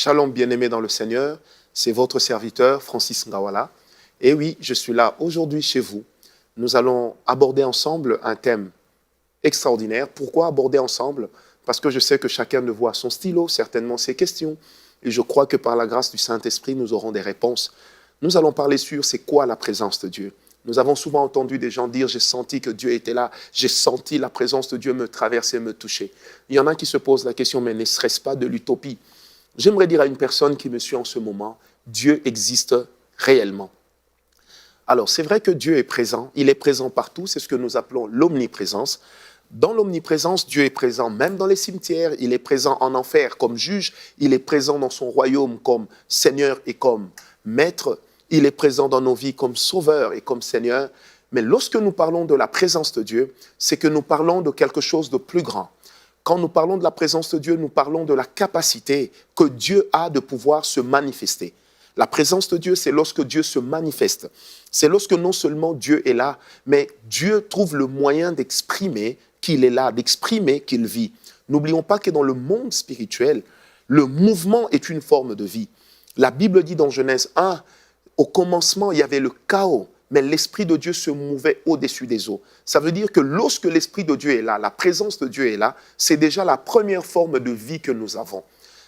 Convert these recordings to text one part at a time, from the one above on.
Shalom bien-aimés dans le Seigneur, c'est votre serviteur Francis Ngawala. Et oui, je suis là aujourd'hui chez vous. Nous allons aborder ensemble un thème extraordinaire. Pourquoi aborder ensemble? Parce que je sais que chacun de vous a son stylo, certainement ses questions. Et je crois que par la grâce du Saint-Esprit, nous aurons des réponses. Nous allons parler sur c'est quoi la présence de Dieu. Nous avons souvent entendu des gens dire « j'ai senti que Dieu était là, j'ai senti la présence de Dieu me traverser, me toucher ». Il y en a qui se posent la question « mais ne serait-ce pas de l'utopie ?» J'aimerais dire à une personne qui me suit en ce moment, Dieu existe réellement. Alors, c'est vrai que Dieu est présent, il est présent partout, c'est ce que nous appelons l'omniprésence. Dans l'omniprésence, Dieu est présent même dans les cimetières, il est présent en enfer comme juge, il est présent dans son royaume comme Seigneur et comme Maître, il est présent dans nos vies comme Sauveur et comme Seigneur. Mais lorsque nous parlons de la présence de Dieu, c'est que nous parlons de quelque chose de plus grand. Quand nous parlons de la présence de Dieu, nous parlons de la capacité que Dieu a de pouvoir se manifester. La présence de Dieu, c'est lorsque Dieu se manifeste. C'est lorsque non seulement Dieu est là, mais Dieu trouve le moyen d'exprimer qu'il est là, d'exprimer qu'il vit. N'oublions pas que dans le monde spirituel, le mouvement est une forme de vie. La Bible dit dans Genèse 1, au commencement, il y avait le chaos, mais l'Esprit de Dieu se mouvait au-dessus des eaux. Ça veut dire que lorsque l'Esprit de Dieu est là, la présence de Dieu est là, c'est déjà la première forme de vie que nous avons.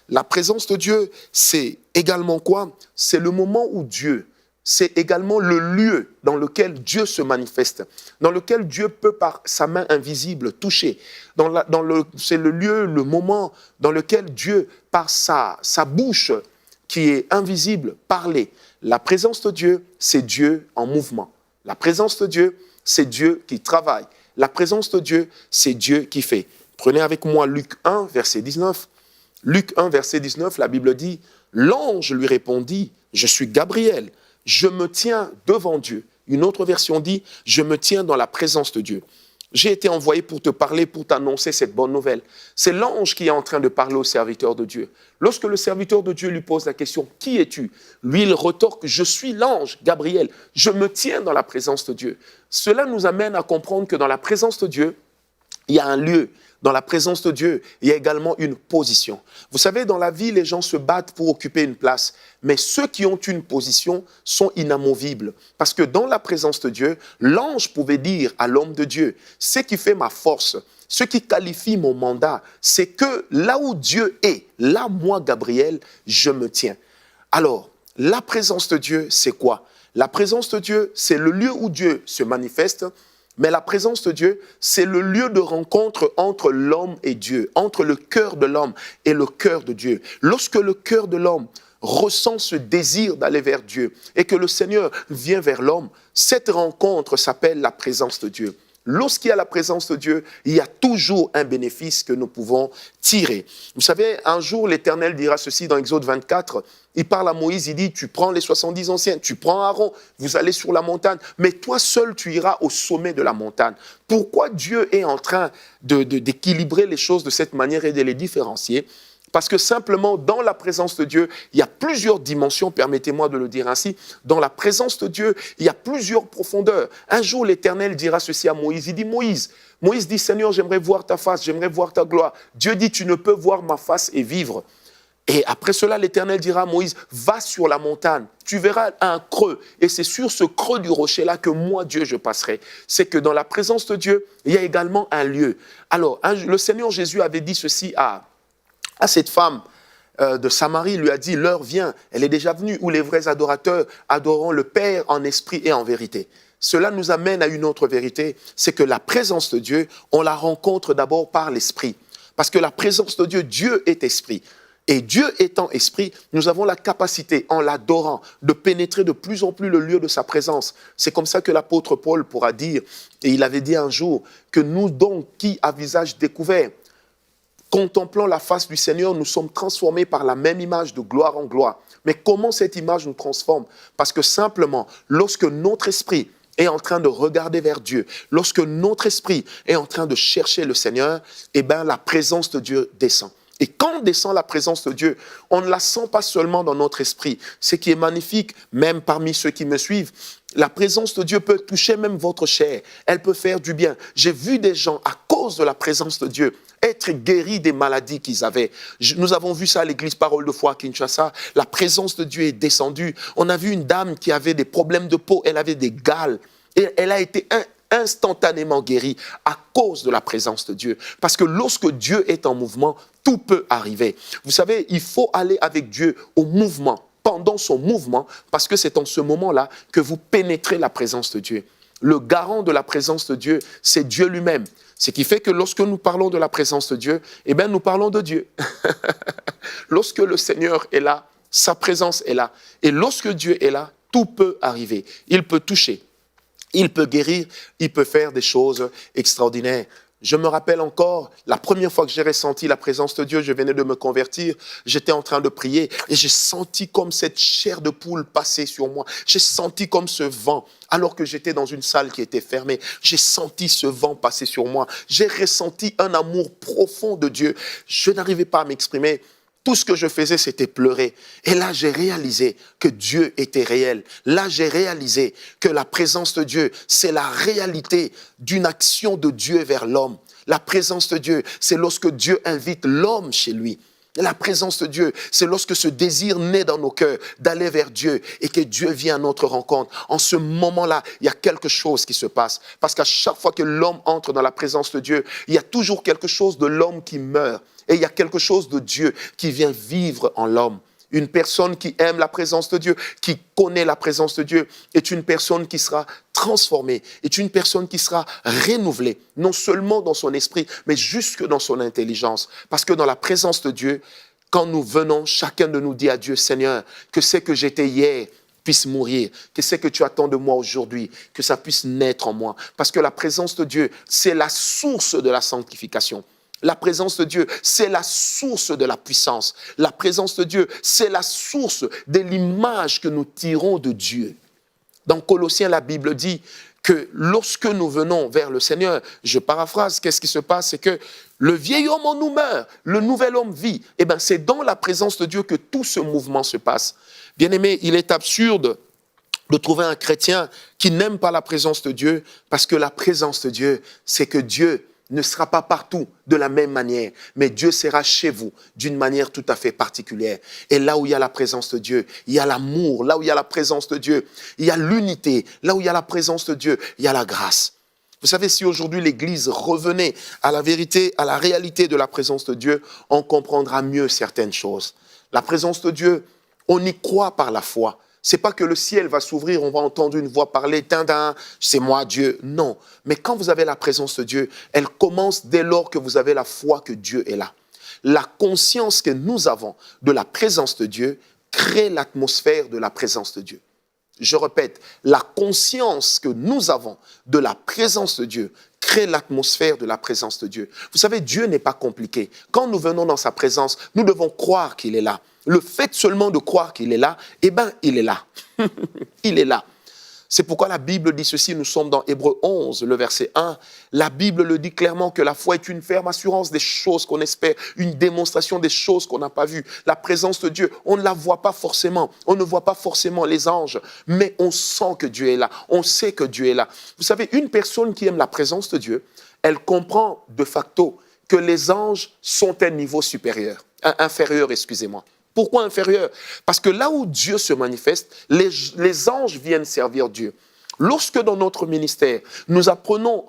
La présence de Dieu, c'est également quoi? C'est le moment où Dieu, c'est également le lieu dans lequel Dieu se manifeste, dans lequel Dieu peut par sa main invisible toucher. C'est le lieu, le moment dans lequel Dieu, par sa bouche qui est invisible, parler. La présence de Dieu, c'est Dieu en mouvement. La présence de Dieu, c'est Dieu qui travaille. La présence de Dieu, c'est Dieu qui fait. Prenez avec moi Luc 1, verset 19. Luc 1, verset 19, la Bible dit « L'ange lui répondit, je suis Gabriel, je me tiens devant Dieu. » Une autre version dit « Je me tiens dans la présence de Dieu. » J'ai été envoyé pour te parler, pour t'annoncer cette bonne nouvelle. C'est l'ange qui est en train de parler au serviteur de Dieu. Lorsque le serviteur de Dieu lui pose la question « Qui es-tu » Lui, il retorque « Je suis l'ange, Gabriel, je me tiens dans la présence de Dieu. » Cela nous amène à comprendre que dans la présence de Dieu, il y a un lieu. Dans la présence de Dieu, il y a également une position. Vous savez, dans la vie, les gens se battent pour occuper une place, mais ceux qui ont une position sont inamovibles. Parce que dans la présence de Dieu, l'ange pouvait dire à l'homme de Dieu, ce qui fait ma force, ce qui qualifie mon mandat, c'est que là où Dieu est, là, moi, Gabriel, je me tiens. Alors, la présence de Dieu, c'est quoi? La présence de Dieu, c'est le lieu où Dieu se manifeste. Mais la présence de Dieu, c'est le lieu de rencontre entre l'homme et Dieu, entre le cœur de l'homme et le cœur de Dieu. Lorsque le cœur de l'homme ressent ce désir d'aller vers Dieu et que le Seigneur vient vers l'homme, cette rencontre s'appelle la présence de Dieu. Lorsqu'il y a la présence de Dieu, il y a toujours un bénéfice que nous pouvons tirer. Vous savez, un jour, l'Éternel dira ceci dans Exode 24. Il parle à Moïse, il dit, tu prends les 70 anciens, tu prends Aaron, vous allez sur la montagne, mais toi seul, tu iras au sommet de la montagne. Pourquoi Dieu est en train d'équilibrer les choses de cette manière et de les différencier? Parce que simplement, dans la présence de Dieu, il y a plusieurs dimensions, permettez-moi de le dire ainsi. Dans la présence de Dieu, il y a plusieurs profondeurs. Un jour, l'Éternel dira ceci à Moïse. Il dit, Moïse dit, Seigneur, j'aimerais voir ta face, j'aimerais voir ta gloire. Dieu dit, tu ne peux voir ma face et vivre. Et après cela, l'Éternel dira à Moïse, va sur la montagne, tu verras un creux. Et c'est sur ce creux du rocher-là que moi, Dieu, je passerai. C'est que dans la présence de Dieu, il y a également un lieu. Alors, le Seigneur Jésus avait dit ceci à cette femme de Samarie, il lui a dit, l'heure vient, elle est déjà venue, où les vrais adorateurs adoreront le Père en esprit et en vérité. Cela nous amène à une autre vérité, c'est que la présence de Dieu, on la rencontre d'abord par l'esprit. Parce que la présence de Dieu, Dieu est esprit. Et Dieu étant esprit, nous avons la capacité, en l'adorant, de pénétrer de plus en plus le lieu de sa présence. C'est comme ça que l'apôtre Paul pourra dire, et il avait dit un jour, que nous donc, qui à visage découvert, contemplant la face du Seigneur, nous sommes transformés par la même image de gloire en gloire. Mais comment cette image nous transforme? Parce que simplement, lorsque notre esprit est en train de regarder vers Dieu, lorsque notre esprit est en train de chercher le Seigneur, eh bien, la présence de Dieu descend. Et quand descend la présence de Dieu, on ne la sent pas seulement dans notre esprit. Ce qui est magnifique, même parmi ceux qui me suivent, la présence de Dieu peut toucher même votre chair. Elle peut faire du bien. J'ai vu des gens, à cause cause de la présence de Dieu, être guéri des maladies qu'ils avaient. Nous avons vu ça à l'église Parole de Foi à Kinshasa. La présence de Dieu est descendue. On a vu une dame qui avait des problèmes de peau, elle avait des gales. Et elle a été instantanément guérie à cause de la présence de Dieu. Parce que lorsque Dieu est en mouvement, tout peut arriver. Vous savez, il faut aller avec Dieu au mouvement, pendant son mouvement, parce que c'est en ce moment-là que vous pénétrez la présence de Dieu. Le garant de la présence de Dieu, c'est Dieu lui-même. Ce qui fait que lorsque nous parlons de la présence de Dieu, eh bien, nous parlons de Dieu. Lorsque le Seigneur est là, sa présence est là. Et lorsque Dieu est là, tout peut arriver. Il peut toucher, il peut guérir, il peut faire des choses extraordinaires. Je me rappelle encore, la première fois que j'ai ressenti la présence de Dieu, je venais de me convertir, j'étais en train de prier et j'ai senti comme cette chair de poule passer sur moi. J'ai senti comme ce vent, alors que j'étais dans une salle qui était fermée. J'ai senti ce vent passer sur moi. J'ai ressenti un amour profond de Dieu. Je n'arrivais pas à m'exprimer. Tout ce que je faisais, c'était pleurer. Et là, j'ai réalisé que Dieu était réel. Là, j'ai réalisé que la présence de Dieu, c'est la réalité d'une action de Dieu vers l'homme. La présence de Dieu, c'est lorsque Dieu invite l'homme chez lui. La présence de Dieu, c'est lorsque ce désir naît dans nos cœurs d'aller vers Dieu et que Dieu vient à notre rencontre. En ce moment-là, il y a quelque chose qui se passe. Parce qu'à chaque fois que l'homme entre dans la présence de Dieu, il y a toujours quelque chose de l'homme qui meurt. Et il y a quelque chose de Dieu qui vient vivre en l'homme. Une personne qui aime la présence de Dieu, qui connaît la présence de Dieu, est une personne qui sera transformée, est une personne qui sera renouvelée, non seulement dans son esprit, mais jusque dans son intelligence. Parce que dans la présence de Dieu, quand nous venons, chacun de nous dit à Dieu, Seigneur, que c'est que j'étais hier puisse mourir, que c'est que tu attends de moi aujourd'hui, que ça puisse naître en moi. Parce que la présence de Dieu, c'est la source de la sanctification. La présence de Dieu, c'est la source de la puissance. La présence de Dieu, c'est la source de l'image que nous tirons de Dieu. Dans Colossiens, la Bible dit que lorsque nous venons vers le Seigneur, je paraphrase, qu'est-ce qui se passe? C'est que le vieil homme en nous meurt, le nouvel homme vit. Eh bien, c'est dans la présence de Dieu que tout ce mouvement se passe. Bien-aimé, il est absurde de trouver un chrétien qui n'aime pas la présence de Dieu, parce que la présence de Dieu, c'est que Dieu ne sera pas partout de la même manière, mais Dieu sera chez vous d'une manière tout à fait particulière. Et là où il y a la présence de Dieu, il y a l'amour. Là où il y a la présence de Dieu, il y a l'unité. Là où il y a la présence de Dieu, il y a la grâce. Vous savez, si aujourd'hui l'Église revenait à la vérité, à la réalité de la présence de Dieu, on comprendra mieux certaines choses. La présence de Dieu, on y croit par la foi. C'est pas que le ciel va s'ouvrir, on va entendre une voix parler, tindin, c'est moi Dieu. Non. Mais quand vous avez la présence de Dieu, elle commence dès lors que vous avez la foi que Dieu est là. La conscience que nous avons de la présence de Dieu crée l'atmosphère de la présence de Dieu. Je répète, la conscience que nous avons de la présence de Dieu crée l'atmosphère de la présence de Dieu. Vous savez, Dieu n'est pas compliqué. Quand nous venons dans sa présence, nous devons croire qu'il est là. Le fait seulement de croire qu'il est là, eh bien, il est là. Il est là. C'est pourquoi la Bible dit ceci, nous sommes dans Hébreux 11, le verset 1. La Bible le dit clairement que la foi est une ferme assurance des choses qu'on espère, une démonstration des choses qu'on n'a pas vues. La présence de Dieu, on ne la voit pas forcément, on ne voit pas forcément les anges, mais on sent que Dieu est là, on sait que Dieu est là. Vous savez, une personne qui aime la présence de Dieu, elle comprend de facto que les anges sont un niveau supérieur, inférieur, excusez-moi. Pourquoi inférieur? Parce que là où Dieu se manifeste, les anges viennent servir Dieu. Lorsque dans notre ministère, nous apprenons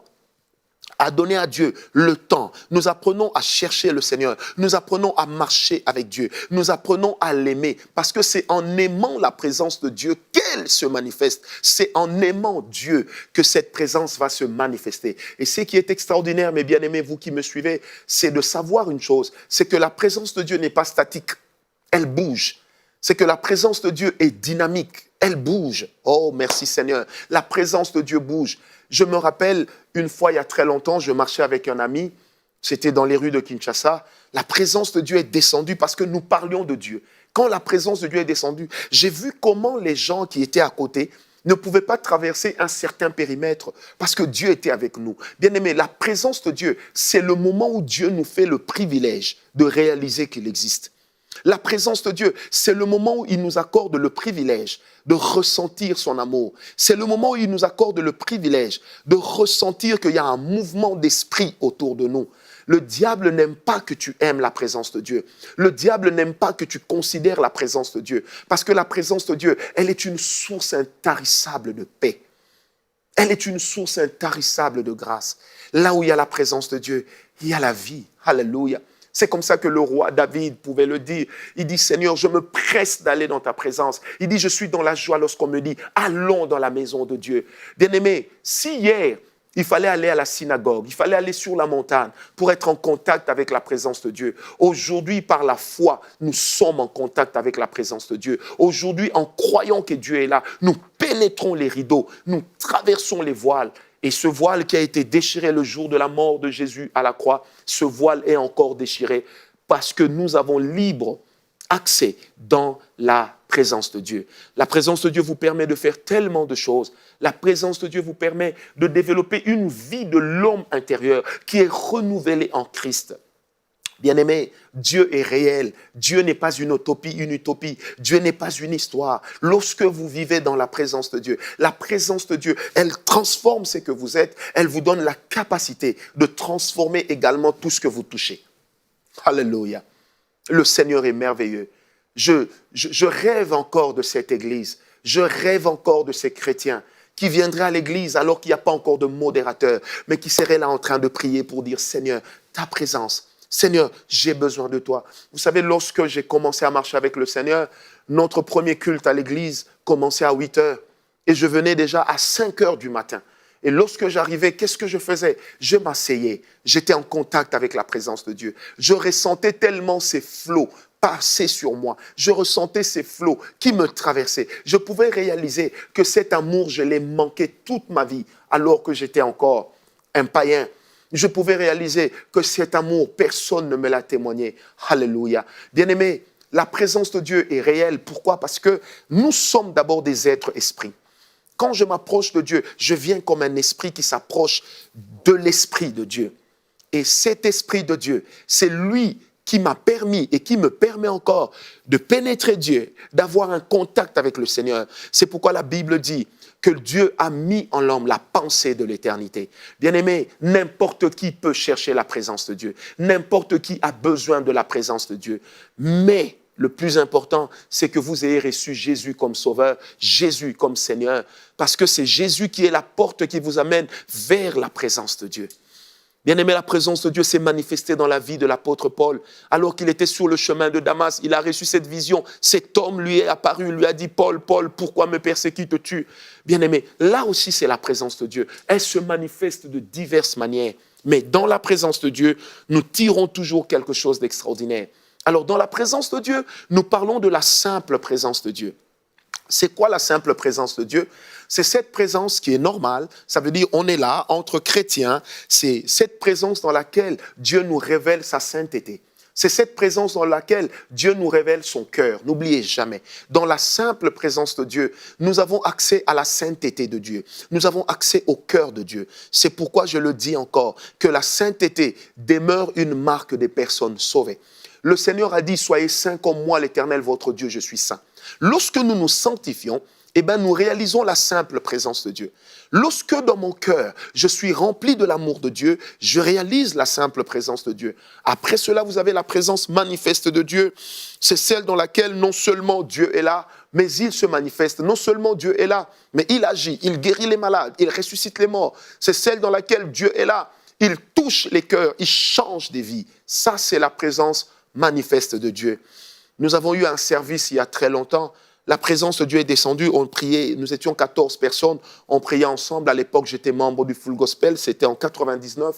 à donner à Dieu le temps, nous apprenons à chercher le Seigneur, nous apprenons à marcher avec Dieu, nous apprenons à l'aimer, parce que c'est en aimant la présence de Dieu qu'elle se manifeste. C'est en aimant Dieu que cette présence va se manifester. Et ce qui est extraordinaire, mes bien-aimés, vous qui me suivez, c'est de savoir une chose, c'est que la présence de Dieu n'est pas statique. Elle bouge. C'est que la présence de Dieu est dynamique. Elle bouge. Oh, merci Seigneur. La présence de Dieu bouge. Je me rappelle, une fois, il y a très longtemps, je marchais avec un ami. C'était dans les rues de Kinshasa. La présence de Dieu est descendue parce que nous parlions de Dieu. Quand la présence de Dieu est descendue, j'ai vu comment les gens qui étaient à côté ne pouvaient pas traverser un certain périmètre parce que Dieu était avec nous. Bien-aimés, la présence de Dieu, c'est le moment où Dieu nous fait le privilège de réaliser qu'il existe. La présence de Dieu, c'est le moment où il nous accorde le privilège de ressentir son amour. C'est le moment où il nous accorde le privilège de ressentir qu'il y a un mouvement d'esprit autour de nous. Le diable n'aime pas que tu aimes la présence de Dieu. Le diable n'aime pas que tu considères la présence de Dieu. Parce que la présence de Dieu, elle est une source intarissable de paix. Elle est une source intarissable de grâce. Là où il y a la présence de Dieu, il y a la vie. Alléluia. C'est comme ça que le roi David pouvait le dire. Il dit, Seigneur, je me presse d'aller dans ta présence. Il dit, je suis dans la joie lorsqu'on me dit, allons dans la maison de Dieu. Bien-aimé, si hier, il fallait aller à la synagogue, il fallait aller sur la montagne pour être en contact avec la présence de Dieu. Aujourd'hui, par la foi, nous sommes en contact avec la présence de Dieu. Aujourd'hui, en croyant que Dieu est là, nous pénétrons les rideaux, nous traversons les voiles. Et ce voile qui a été déchiré le jour de la mort de Jésus à la croix, ce voile est encore déchiré parce que nous avons libre accès dans la présence de Dieu. La présence de Dieu vous permet de faire tellement de choses. La présence de Dieu vous permet de développer une vie de l'homme intérieur qui est renouvelée en Christ. Bien-aimé, Dieu est réel. Dieu n'est pas une utopie. Dieu n'est pas une histoire. Lorsque vous vivez dans la présence de Dieu, la présence de Dieu, elle transforme ce que vous êtes. Elle vous donne la capacité de transformer également tout ce que vous touchez. Alléluia. Le Seigneur est merveilleux. Je rêve encore de cette église. Je rêve encore de ces chrétiens qui viendraient à l'église alors qu'il n'y a pas encore de modérateur, mais qui seraient là en train de prier pour dire, Seigneur, ta présence. Seigneur, j'ai besoin de toi. Vous savez, lorsque j'ai commencé à marcher avec le Seigneur, notre premier culte à l'église commençait à 8 heures et je venais déjà à 5 heures du matin. Et lorsque j'arrivais, qu'est-ce que je faisais? Je m'asseyais, j'étais en contact avec la présence de Dieu. Je ressentais tellement ces flots passer sur moi. Je ressentais ces flots qui me traversaient. Je pouvais réaliser que cet amour, je l'ai manqué toute ma vie alors que j'étais encore un païen. Je pouvais réaliser que cet amour, personne ne me l'a témoigné. Alléluia. Bien-aimé, la présence de Dieu est réelle. Pourquoi? Parce que nous sommes d'abord des êtres esprits. Quand je m'approche de Dieu, je viens comme un esprit qui s'approche de l'esprit de Dieu. Et cet esprit de Dieu, c'est lui qui m'a permis et qui me permet encore de pénétrer Dieu, d'avoir un contact avec le Seigneur. C'est pourquoi la Bible dit que Dieu a mis en l'homme la pensée de l'éternité. Bien-aimé, n'importe qui peut chercher la présence de Dieu. N'importe qui a besoin de la présence de Dieu. Mais le plus important, c'est que vous ayez reçu Jésus comme sauveur, Jésus comme Seigneur, parce que c'est Jésus qui est la porte qui vous amène vers la présence de Dieu. Bien-aimé, la présence de Dieu s'est manifestée dans la vie de l'apôtre Paul. Alors qu'il était sur le chemin de Damas, il a reçu cette vision. Cet homme lui est apparu, lui a dit, Paul, Paul, pourquoi me persécutes-tu? Bien-aimé, là aussi c'est la présence de Dieu. Elle se manifeste de diverses manières. Mais dans la présence de Dieu, nous tirons toujours quelque chose d'extraordinaire. Alors dans la présence de Dieu, nous parlons de la simple présence de Dieu. C'est quoi la simple présence de Dieu? C'est cette présence qui est normale, ça veut dire on est là entre chrétiens, c'est cette présence dans laquelle Dieu nous révèle sa sainteté. C'est cette présence dans laquelle Dieu nous révèle son cœur. N'oubliez jamais, dans la simple présence de Dieu, nous avons accès à la sainteté de Dieu. Nous avons accès au cœur de Dieu. C'est pourquoi je le dis encore, que la sainteté demeure une marque des personnes sauvées. Le Seigneur a dit, soyez saints comme moi, l'Éternel, votre Dieu, je suis saint. Lorsque nous nous sanctifions, nous réalisons la simple présence de Dieu. Lorsque dans mon cœur, je suis rempli de l'amour de Dieu, je réalise la simple présence de Dieu. Après cela, vous avez la présence manifeste de Dieu. C'est celle dans laquelle non seulement Dieu est là, mais il se manifeste. Non seulement Dieu est là, mais il agit, il guérit les malades, il ressuscite les morts. C'est celle dans laquelle Dieu est là, il touche les cœurs, il change des vies. Ça, c'est la présence manifeste de Dieu. Nous avons eu un service il y a très longtemps. La présence de Dieu est descendue, on priait, nous étions 14 personnes, on priait ensemble. À l'époque, j'étais membre du Full Gospel, c'était en 99.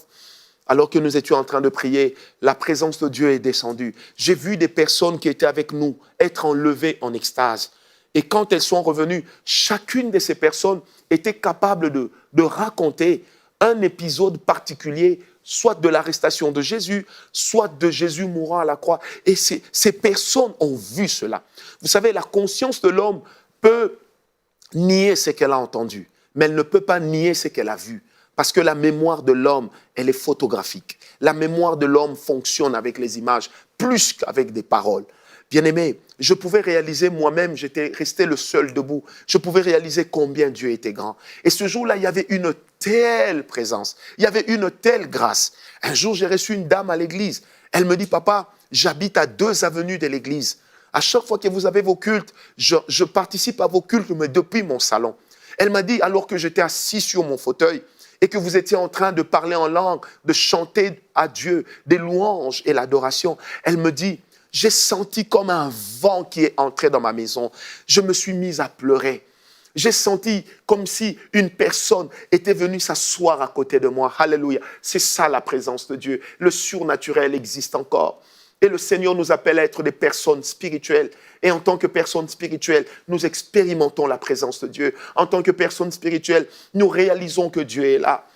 Alors que nous étions en train de prier, la présence de Dieu est descendue. J'ai vu des personnes qui étaient avec nous être enlevées en extase. Et quand elles sont revenues, chacune de ces personnes était capable de raconter un épisode particulier, soit de l'arrestation de Jésus, soit de Jésus mourant à la croix. Et ces personnes ont vu cela. Vous savez, la conscience de l'homme peut nier ce qu'elle a entendu, mais elle ne peut pas nier ce qu'elle a vu. Parce que la mémoire de l'homme, elle est photographique. La mémoire de l'homme fonctionne avec les images plus qu'avec des paroles. Bien-aimé, je pouvais réaliser moi-même, j'étais resté le seul debout. Je pouvais réaliser combien Dieu était grand. Et ce jour-là, il y avait une telle présence, il y avait une telle grâce. Un jour, j'ai reçu une dame à l'église. Elle me dit, papa, j'habite à 2 avenues de l'église. À chaque fois que vous avez vos cultes, je participe à vos cultes, mais depuis mon salon. Elle m'a dit, alors que j'étais assis sur mon fauteuil et que vous étiez en train de parler en langue, de chanter à Dieu des louanges et l'adoration, elle me dit, j'ai senti comme un vent qui est entré dans ma maison. Je me suis mise à pleurer. J'ai senti comme si une personne était venue s'asseoir à côté de moi. Alléluia. C'est ça la présence de Dieu. Le surnaturel existe encore. Et le Seigneur nous appelle à être des personnes spirituelles. Et en tant que personnes spirituelles, nous expérimentons la présence de Dieu. En tant que personnes spirituelles, nous réalisons que Dieu est là.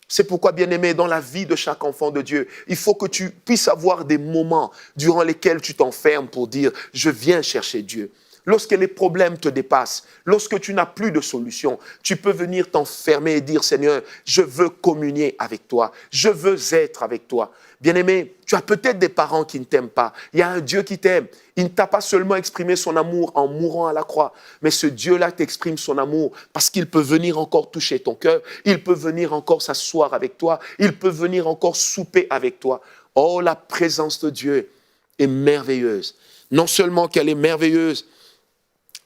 C'est pourquoi, bien-aimé, dans la vie de chaque enfant de Dieu, il faut que tu puisses avoir des moments durant lesquels tu t'enfermes pour dire « je viens chercher Dieu ». Lorsque les problèmes te dépassent, lorsque tu n'as plus de solution, tu peux venir t'enfermer et dire « Seigneur, je veux communier avec toi, je veux être avec toi ». Bien-aimé, tu as peut-être des parents qui ne t'aiment pas. Il y a un Dieu qui t'aime. Il ne t'a pas seulement exprimé son amour en mourant à la croix, mais ce Dieu-là t'exprime son amour parce qu'il peut venir encore toucher ton cœur, il peut venir encore s'asseoir avec toi, il peut venir encore souper avec toi. Oh, la présence de Dieu est merveilleuse. Non seulement qu'elle est merveilleuse,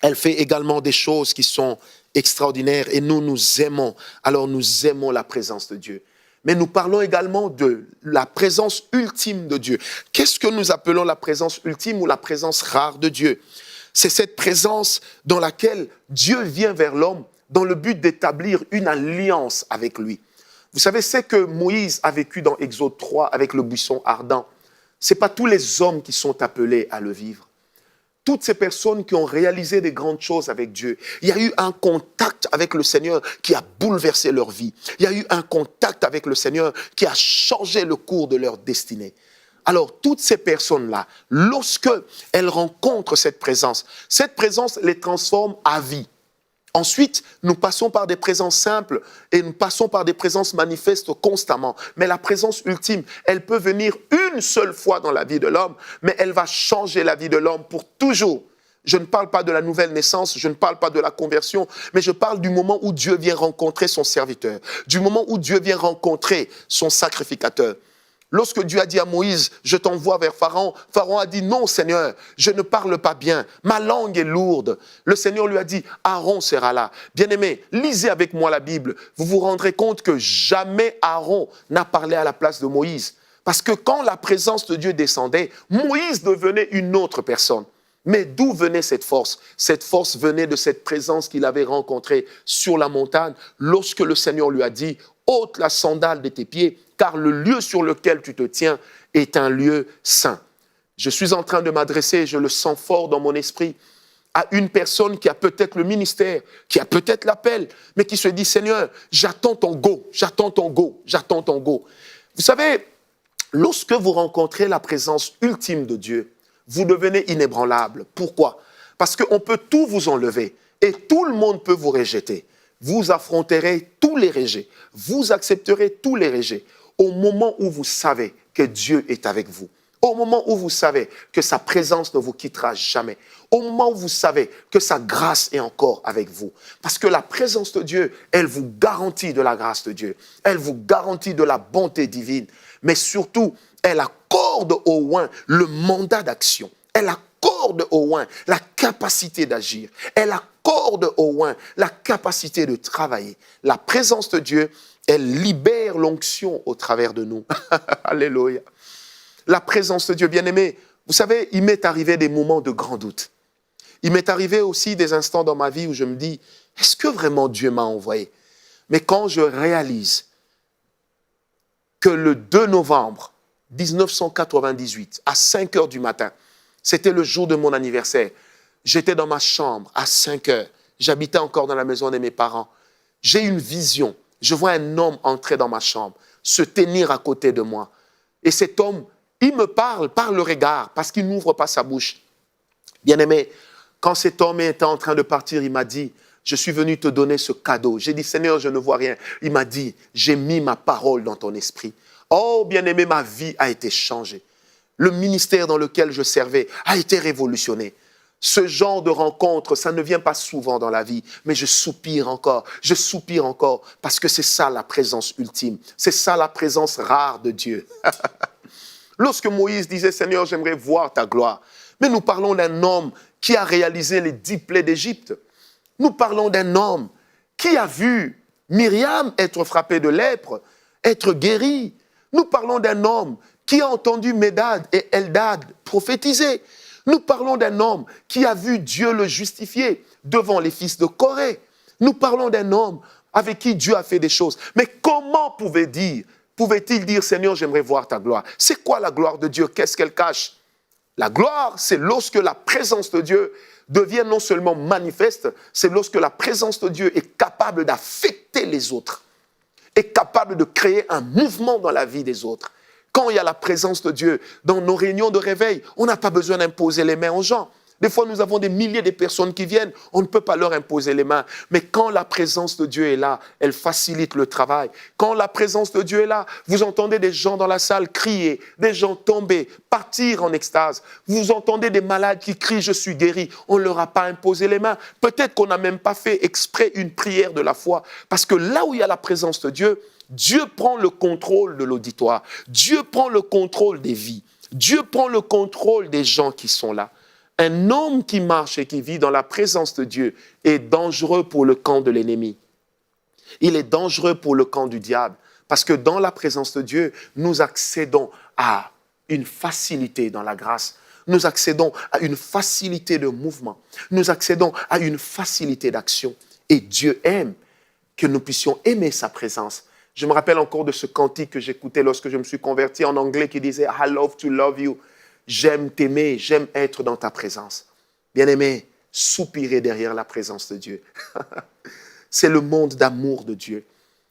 elle fait également des choses qui sont extraordinaires et nous aimons. Alors nous aimons la présence de Dieu. Mais nous parlons également de la présence ultime de Dieu. Qu'est-ce que nous appelons la présence ultime ou la présence rare de Dieu? C'est cette présence dans laquelle Dieu vient vers l'homme dans le but d'établir une alliance avec lui. Vous savez, c'est que Moïse a vécu dans Exode 3 avec le buisson ardent. Ce n'est pas tous les hommes qui sont appelés à le vivre. Toutes ces personnes qui ont réalisé des grandes choses avec Dieu, il y a eu un contact avec le Seigneur qui a bouleversé leur vie. Il y a eu un contact avec le Seigneur qui a changé le cours de leur destinée. Alors, toutes ces personnes-là, lorsque elles rencontrent cette présence les transforme à vie. Ensuite, nous passons par des présences simples et nous passons par des présences manifestes constamment. Mais la présence ultime, elle peut venir une seule fois dans la vie de l'homme, mais elle va changer la vie de l'homme pour toujours. Je ne parle pas de la nouvelle naissance, je ne parle pas de la conversion, mais je parle du moment où Dieu vient rencontrer son serviteur, du moment où Dieu vient rencontrer son sacrificateur. Lorsque Dieu a dit à Moïse, je t'envoie vers Pharaon, Pharaon a dit, non Seigneur, je ne parle pas bien, ma langue est lourde. Le Seigneur lui a dit, Aaron sera là. Bien-aimé, lisez avec moi la Bible, vous vous rendrez compte que jamais Aaron n'a parlé à la place de Moïse. Parce que quand la présence de Dieu descendait, Moïse devenait une autre personne. Mais d'où venait cette force? Cette force venait de cette présence qu'il avait rencontrée sur la montagne lorsque le Seigneur lui a dit, ôte la sandale de tes pieds, car le lieu sur lequel tu te tiens est un lieu saint. Je suis en train de m'adresser, je le sens fort dans mon esprit, à une personne qui a peut-être le ministère, qui a peut-être l'appel, mais qui se dit, Seigneur, j'attends ton go, j'attends ton go, j'attends ton go. Vous savez, lorsque vous rencontrez la présence ultime de Dieu, vous devenez inébranlable. Pourquoi? Parce qu'on peut tout vous enlever et tout le monde peut vous rejeter. Vous affronterez tous les rejets, vous accepterez tous les rejets au moment où vous savez que Dieu est avec vous, au moment où vous savez que sa présence ne vous quittera jamais, au moment où vous savez que sa grâce est encore avec vous. Parce que la présence de Dieu, elle vous garantit de la grâce de Dieu, elle vous garantit de la bonté divine, mais surtout, elle accorde au loin le mandat d'action. Elle accorde au loin la capacité d'agir. Elle accorde au loin la capacité de travailler. La présence de Dieu, elle libère l'onction au travers de nous. Alléluia. La présence de Dieu, bien-aimé, vous savez, il m'est arrivé des moments de grand doute. Il m'est arrivé aussi des instants dans ma vie où je me dis, est-ce que vraiment Dieu m'a envoyé? Mais quand je réalise que le 2 novembre 1998, à 5 heures du matin, c'était le jour de mon anniversaire. J'étais dans ma chambre à 5 heures. J'habitais encore dans la maison de mes parents. J'ai une vision. Je vois un homme entrer dans ma chambre, se tenir à côté de moi. Et cet homme, il me parle par le regard, parce qu'il n'ouvre pas sa bouche. Bien-aimé, quand cet homme était en train de partir, il m'a dit, je suis venu te donner ce cadeau. J'ai dit, Seigneur, je ne vois rien. Il m'a dit, j'ai mis ma parole dans ton esprit. Oh, bien-aimé, ma vie a été changée. le ministère dans lequel je servais a été révolutionné. Ce genre de rencontre, ça ne vient pas souvent dans la vie, mais je soupire encore, parce que c'est ça la présence ultime, c'est ça la présence rare de Dieu. Lorsque Moïse disait, Seigneur, j'aimerais voir ta gloire, mais nous parlons d'un homme qui a réalisé les 10 plaies d'Égypte. Nous parlons d'un homme qui a vu Myriam être frappée de lèpre, être guérie. Nous parlons d'un homme qui a entendu Médad et Eldad prophétiser. Nous parlons d'un homme qui a vu Dieu le justifier devant les fils de Corée. Nous parlons d'un homme avec qui Dieu a fait des choses. Mais comment pouvait-il dire, Seigneur, j'aimerais voir ta gloire? C'est quoi la gloire de Dieu? Qu'est-ce qu'elle cache? La gloire, c'est lorsque la présence de Dieu devient non seulement manifeste, c'est lorsque la présence de Dieu est capable d'affecter les autres, est capable de créer un mouvement dans la vie des autres. Quand il y a la présence de Dieu dans nos réunions de réveil, on n'a pas besoin d'imposer les mains aux gens. Des fois, nous avons des milliers de personnes qui viennent, on ne peut pas leur imposer les mains. Mais quand la présence de Dieu est là, elle facilite le travail. Quand la présence de Dieu est là, vous entendez des gens dans la salle crier, des gens tomber, partir en extase. Vous entendez des malades qui crient « Je suis guéri ». On ne leur a pas imposé les mains. Peut-être qu'on n'a même pas fait exprès une prière de la foi. Parce que là où il y a la présence de Dieu, Dieu prend le contrôle de l'auditoire. Dieu prend le contrôle des vies. Dieu prend le contrôle des gens qui sont là. Un homme qui marche et qui vit dans la présence de Dieu est dangereux pour le camp de l'ennemi. Il est dangereux pour le camp du diable. Parce que dans la présence de Dieu, nous accédons à une facilité dans la grâce. Nous accédons à une facilité de mouvement. Nous accédons à une facilité d'action. Et Dieu aime que nous puissions aimer sa présence. Je me rappelle encore de ce cantique que j'écoutais lorsque je me suis converti en anglais qui disait « I love to love you ». J'aime t'aimer, j'aime être dans ta présence. Bien-aimé, soupirez derrière la présence de Dieu. C'est le monde d'amour de Dieu.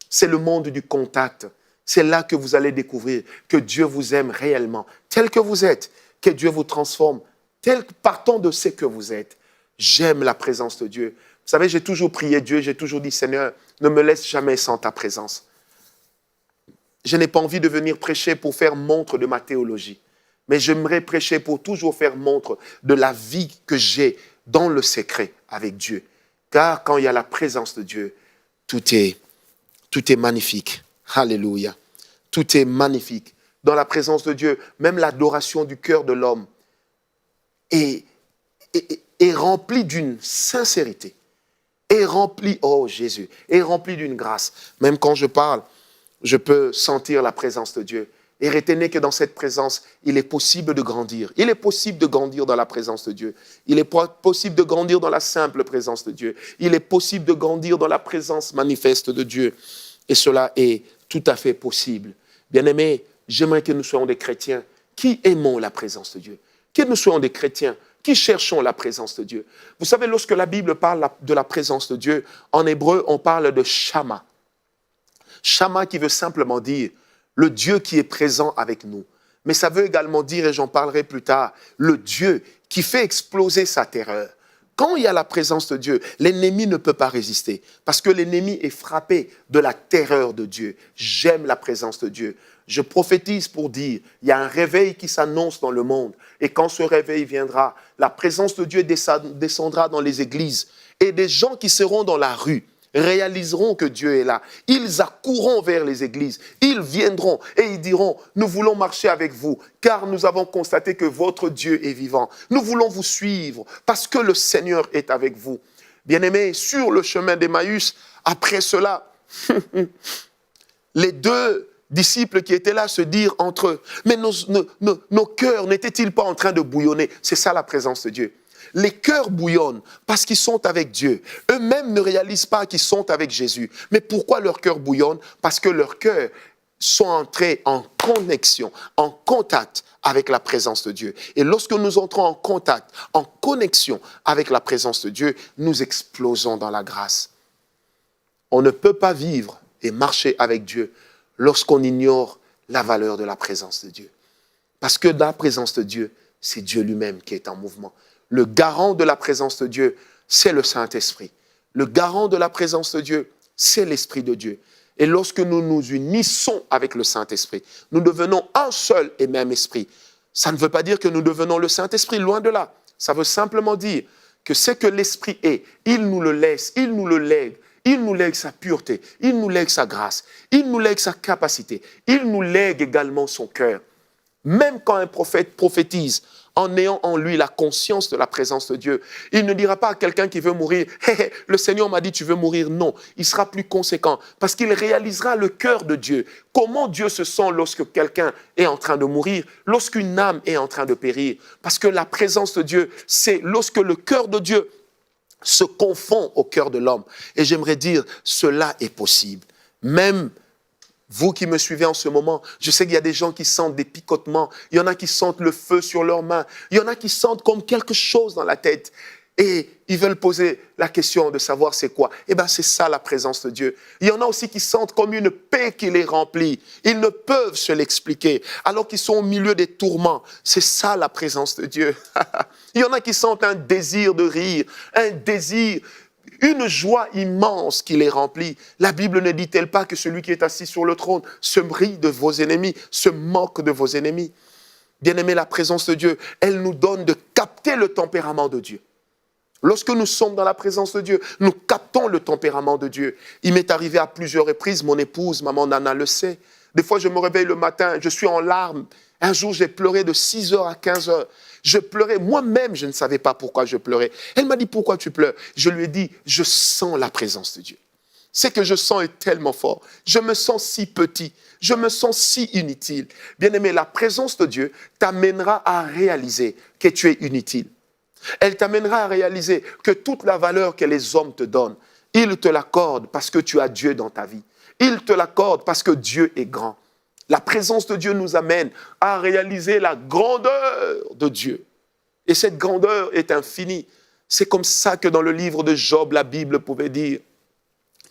C'est le monde du contact. C'est là que vous allez découvrir que Dieu vous aime réellement, tel que vous êtes, que Dieu vous transforme, partant de ce que vous êtes. J'aime la présence de Dieu. Vous savez, j'ai toujours prié Dieu, j'ai toujours dit, Seigneur, ne me laisse jamais sans ta présence. Je n'ai pas envie de venir prêcher pour faire montre de ma théologie. Mais j'aimerais prêcher pour toujours faire montre de la vie que j'ai dans le secret avec Dieu. Car quand il y a la présence de Dieu, tout est magnifique. Alléluia. Tout est magnifique. Dans la présence de Dieu, même l'adoration du cœur de l'homme est remplie d'une sincérité. Est remplie, oh Jésus, est remplie d'une grâce. Même quand je parle, je peux sentir la présence de Dieu. Et retenez que dans cette présence, il est possible de grandir. Il est possible de grandir dans la présence de Dieu. Il est possible de grandir dans la simple présence de Dieu. Il est possible de grandir dans la présence manifeste de Dieu. Et cela est tout à fait possible. Bien-aimés, j'aimerais que nous soyons des chrétiens qui aimons la présence de Dieu. Que nous soyons des chrétiens qui cherchons la présence de Dieu. Vous savez, lorsque la Bible parle de la présence de Dieu, en hébreu, on parle de Shama. Shama qui veut simplement dire le Dieu qui est présent avec nous. Mais ça veut également dire, et j'en parlerai plus tard, le Dieu qui fait exploser sa terreur. Quand il y a la présence de Dieu, l'ennemi ne peut pas résister, parce que l'ennemi est frappé de la terreur de Dieu. J'aime la présence de Dieu. Je prophétise pour dire, il y a un réveil qui s'annonce dans le monde, et quand ce réveil viendra, la présence de Dieu descendra dans les églises, et des gens qui seront dans la rue réaliseront que Dieu est là. Ils accourront vers les églises. Ils viendront et ils diront, nous voulons marcher avec vous, car nous avons constaté que votre Dieu est vivant. Nous voulons vous suivre, parce que le Seigneur est avec vous. Bien-aimés, sur le chemin d'Emmaüs, après cela, les deux disciples qui étaient là se dirent entre eux, mais nos cœurs n'étaient-ils pas en train de bouillonner? C'est ça la présence de Dieu. Les cœurs bouillonnent parce qu'ils sont avec Dieu. Eux-mêmes ne réalisent pas qu'ils sont avec Jésus. Mais pourquoi leurs cœurs bouillonnent? Parce que leurs cœurs sont entrés en connexion, en contact avec la présence de Dieu. Et lorsque nous entrons en contact, en connexion avec la présence de Dieu, nous explosons dans la grâce. On ne peut pas vivre et marcher avec Dieu lorsqu'on ignore la valeur de la présence de Dieu. Parce que dans la présence de Dieu, c'est Dieu lui-même qui est en mouvement. Le garant de la présence de Dieu, c'est le Saint-Esprit. Le garant de la présence de Dieu, c'est l'Esprit de Dieu. Et lorsque nous nous unissons avec le Saint-Esprit, nous devenons un seul et même esprit. Ça ne veut pas dire que nous devenons le Saint-Esprit, loin de là. Ça veut simplement dire que ce que l'Esprit est, il nous le laisse, il nous le lègue. Il nous lègue sa pureté, il nous lègue sa grâce, il nous lègue sa capacité, il nous lègue également son cœur. Même quand un prophète prophétise en ayant en lui la conscience de la présence de Dieu, il ne dira pas à quelqu'un qui veut mourir, hey, « le Seigneur m'a dit tu veux mourir ». Non, il sera plus conséquent parce qu'il réalisera le cœur de Dieu. Comment Dieu se sent lorsque quelqu'un est en train de mourir, lorsqu'une âme est en train de périr. Parce que la présence de Dieu, c'est lorsque le cœur de Dieu se confond au cœur de l'homme. Et j'aimerais dire, cela est possible. Même vous qui me suivez en ce moment, je sais qu'il y a des gens qui sentent des picotements, il y en a qui sentent le feu sur leurs mains, il y en a qui sentent comme quelque chose dans la tête. Et ils veulent poser la question de savoir c'est quoi. Eh bien, c'est ça la présence de Dieu. Il y en a aussi qui sentent comme une paix qui les remplit. Ils ne peuvent se l'expliquer alors qu'ils sont au milieu des tourments. C'est ça la présence de Dieu. Il y en a qui sentent un désir de rire, un désir, une joie immense qui les remplit. La Bible ne dit-elle pas que celui qui est assis sur le trône se rit de vos ennemis, se moque de vos ennemis? Bien-aimé, la présence de Dieu, elle nous donne de capter le tempérament de Dieu. Lorsque nous sommes dans la présence de Dieu, nous captons le tempérament de Dieu. Il m'est arrivé à plusieurs reprises, mon épouse, maman Nana le sait. Des fois, je me réveille le matin, je suis en larmes. Un jour, j'ai pleuré de 6h à 15h. Je pleurais, moi-même, je ne savais pas pourquoi je pleurais. Elle m'a dit, pourquoi tu pleures? Je lui ai dit, je sens la présence de Dieu. Ce que je sens est tellement fort. Je me sens si petit, je me sens si inutile. Bien-aimé, la présence de Dieu t'amènera à réaliser que tu es inutile. Elle t'amènera à réaliser que toute la valeur que les hommes te donnent, ils te l'accordent parce que tu as Dieu dans ta vie. Ils te l'accordent parce que Dieu est grand. La présence de Dieu nous amène à réaliser la grandeur de Dieu. Et cette grandeur est infinie. C'est comme ça que dans le livre de Job, la Bible pouvait dire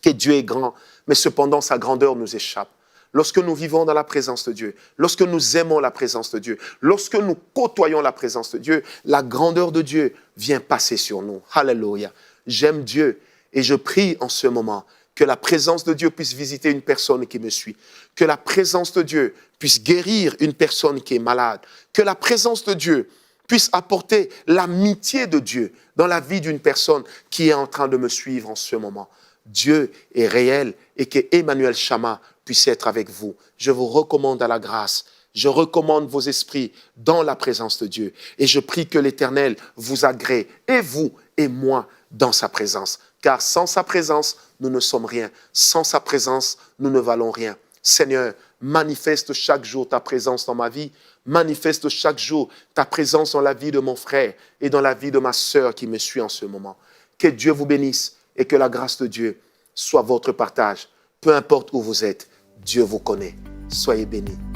que Dieu est grand, mais cependant sa grandeur nous échappe. Lorsque nous vivons dans la présence de Dieu, lorsque nous aimons la présence de Dieu, lorsque nous côtoyons la présence de Dieu, la grandeur de Dieu vient passer sur nous. Alléluia. J'aime Dieu et je prie en ce moment que la présence de Dieu puisse visiter une personne qui me suit, que la présence de Dieu puisse guérir une personne qui est malade, que la présence de Dieu puisse apporter l'amitié de Dieu dans la vie d'une personne qui est en train de me suivre en ce moment. Dieu est réel et que Emmanuel Chama puisse être avec vous. Je vous recommande à la grâce. Je recommande vos esprits dans la présence de Dieu. Et je prie que l'Éternel vous agrée, et vous et moi, dans sa présence. Car sans sa présence, nous ne sommes rien. Sans sa présence, nous ne valons rien. Seigneur, manifeste chaque jour ta présence dans ma vie. Manifeste chaque jour ta présence dans la vie de mon frère et dans la vie de ma sœur qui me suit en ce moment. Que Dieu vous bénisse et que la grâce de Dieu soit votre partage. Peu importe où vous êtes, Dieu vous connaît. Soyez bénis.